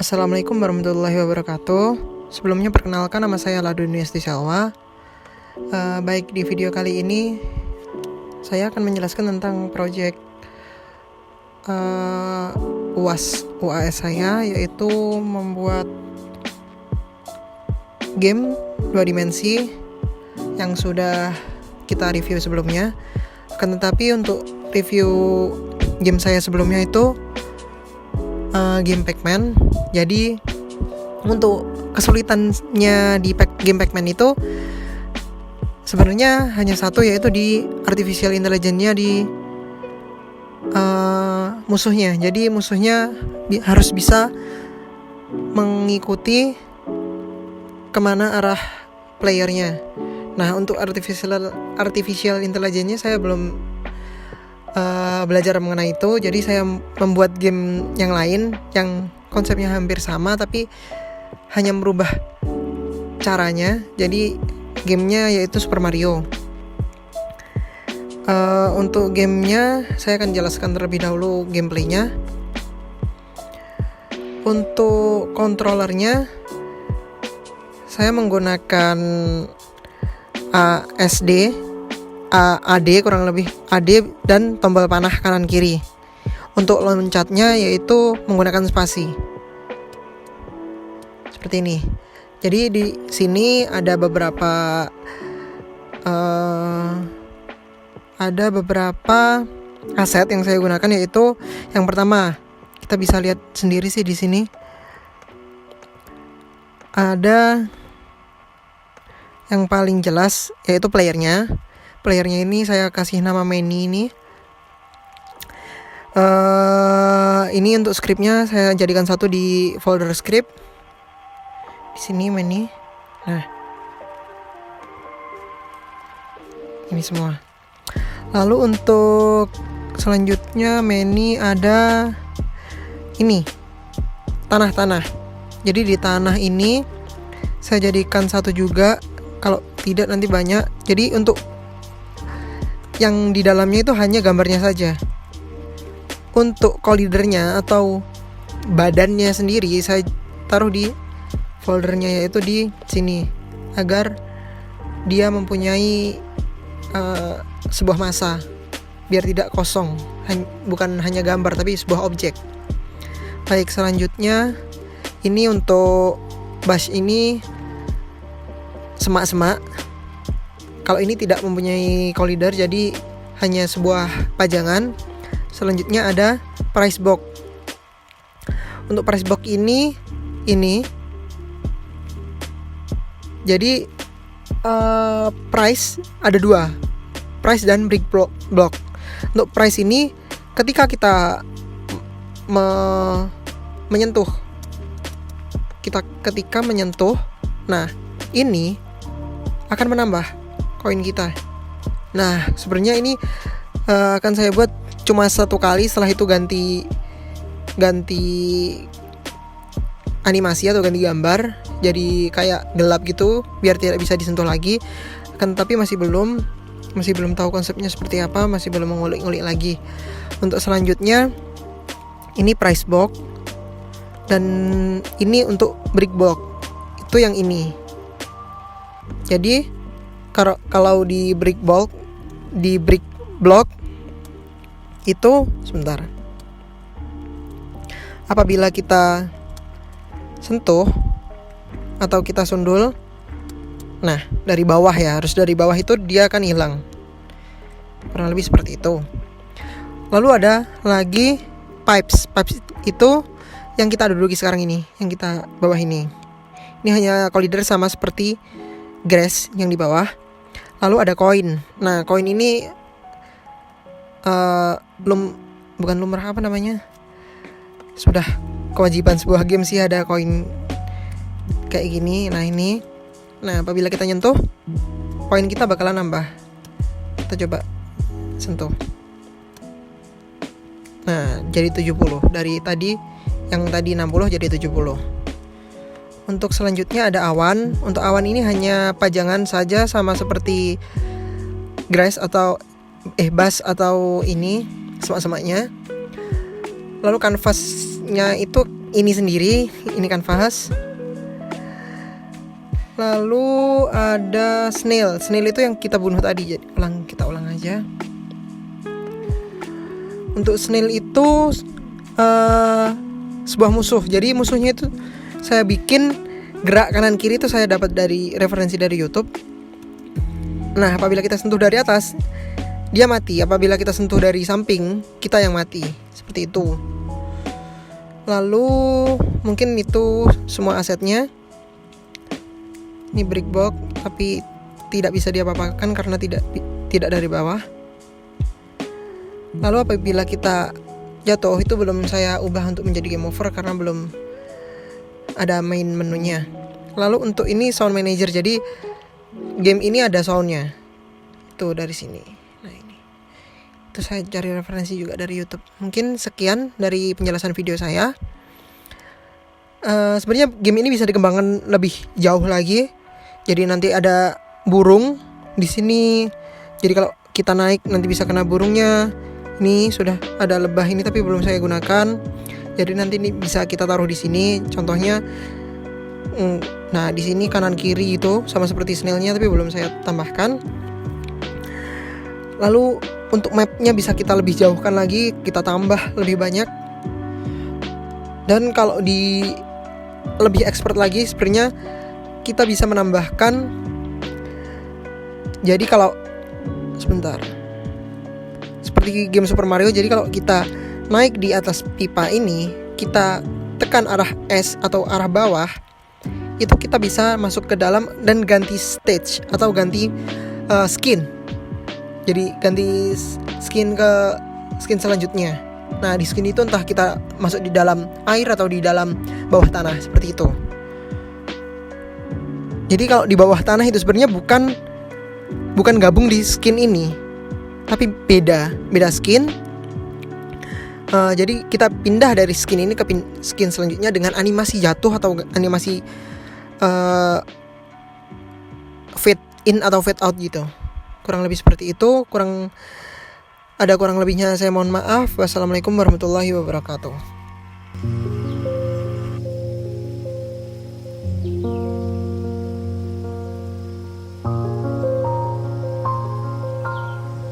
Assalamualaikum warahmatullahi wabarakatuh. Sebelumnya perkenalkan, nama saya Ladun Yesti Salwa. Baik, di video kali ini saya akan menjelaskan tentang proyek UAS saya, yaitu membuat game 2 dimensi yang sudah kita review sebelumnya. Akan tetapi untuk review game saya sebelumnya itu game Pac-Man. Jadi untuk kesulitannya di game Pac-Man itu sebenarnya hanya satu, yaitu di artificial intelligence-nya di musuhnya. Jadi musuhnya harus bisa mengikuti kemana arah playernya. Nah, untuk artificial intelligence-nya saya belum belajar mengenai itu. Jadi saya membuat game yang lain yang konsepnya hampir sama, tapi hanya merubah caranya. Jadi gamenya yaitu Super Mario. Untuk gamenya saya akan jelaskan terlebih dahulu gameplaynya. Untuk controllernya saya menggunakan AD kurang lebih AD dan tombol panah kanan kiri. Untuk loncatnya yaitu menggunakan spasi. Seperti ini. Jadi di sini ada beberapa aset yang saya gunakan, yaitu yang pertama, kita bisa lihat sendiri sih di sini. Ada yang paling jelas yaitu playernya. Playernya ini saya kasih nama Manny ini. Ini untuk scriptnya saya jadikan satu di folder script. Di sini Manny. Nah, ini semua. Lalu untuk selanjutnya Manny ada ini, tanah-tanah. Jadi di tanah ini saya jadikan satu juga. Kalau tidak nanti banyak. Jadi untuk yang di dalamnya itu hanya gambarnya saja. Untuk collidernya atau badannya sendiri saya taruh di foldernya, yaitu di sini, agar dia mempunyai sebuah massa, biar tidak kosong, bukan hanya gambar tapi sebuah objek. Baik, selanjutnya ini untuk bash ini semak-semak. Kalau ini tidak mempunyai collider, jadi hanya sebuah pajangan. Selanjutnya ada price box. Untuk price box ini jadi price ada dua, price dan brick block. Untuk price ini ketika kita menyentuh, ketika menyentuh, nah ini akan menambah koin kita. Nah, sebenarnya ini akan saya buat cuma satu kali, setelah itu ganti animasi atau ganti gambar, jadi kayak gelap gitu biar tidak bisa disentuh lagi. Tapi masih belum tahu konsepnya seperti apa, masih belum mengulik-ngulik lagi. Untuk selanjutnya ini price box, dan ini untuk brick block, itu yang ini. Jadi kalau di brick block itu sebentar, apabila kita sentuh atau kita sundul, nah dari bawah ya, harus dari bawah itu dia akan hilang, kurang lebih seperti itu. Lalu ada lagi pipes itu yang kita duduki sekarang ini, yang kita bawah ini hanya collider sama seperti grass yang di bawah. Lalu ada koin. Nah, koin ini bukan lumrah, apa namanya, sudah kewajiban sebuah game sih ada koin kayak gini. Nah ini, apabila kita nyentuh, koin kita bakalan nambah. Kita coba sentuh. Nah, jadi 70. Dari tadi, yang tadi 60 jadi 70. Untuk selanjutnya ada awan. Untuk awan ini hanya pajangan saja, sama seperti grass atau bass atau ini semak-semaknya. Lalu kanvasnya itu ini sendiri, ini kanvas. Lalu ada snail itu yang kita bunuh tadi. Jadi kita ulang aja. Untuk snail itu sebuah musuh. Jadi musuhnya itu saya bikin gerak kanan kiri itu saya dapat dari referensi dari YouTube. Nah, apabila kita sentuh dari atas, dia mati. Apabila kita sentuh dari samping, kita yang mati. Seperti itu. Lalu mungkin itu semua asetnya. Ini brick box, tapi tidak bisa diapa-apakan karena tidak dari bawah. Lalu apabila kita jatuh, itu belum saya ubah untuk menjadi game over karena belum ada main menunya. Lalu untuk ini sound manager, jadi game ini ada soundnya. Itu dari sini. Nah ini. Itu saya cari referensi juga dari YouTube. Mungkin sekian dari penjelasan video saya. Sebenarnya game ini bisa dikembangkan lebih jauh lagi. Jadi nanti ada burung di sini. Jadi kalau kita naik nanti bisa kena burungnya. Ini sudah ada lebah ini tapi belum saya gunakan. Jadi nanti ini bisa kita taruh di sini. Contohnya, nah di sini kanan kiri itu sama seperti snailnya tapi belum saya tambahkan. Lalu untuk mapnya bisa kita lebih jauhkan lagi, kita tambah lebih banyak. Dan kalau di lebih expert lagi sebenarnya kita bisa menambahkan. Jadi kalau seperti game Super Mario, jadi kalau kita naik di atas pipa ini, kita tekan arah S atau arah bawah, itu kita bisa masuk ke dalam dan ganti stage atau ganti skin. Jadi ganti skin ke skin selanjutnya. Nah di skin itu entah kita masuk di dalam air atau di dalam bawah tanah, seperti itu. Jadi kalau di bawah tanah itu sebenarnya bukan gabung di skin ini, tapi beda skin. Jadi kita pindah dari skin ini ke skin selanjutnya dengan animasi jatuh atau animasi fade in atau fade out gitu. Kurang lebih seperti itu. Kurang lebihnya saya mohon maaf. Wassalamualaikum warahmatullahi wabarakatuh.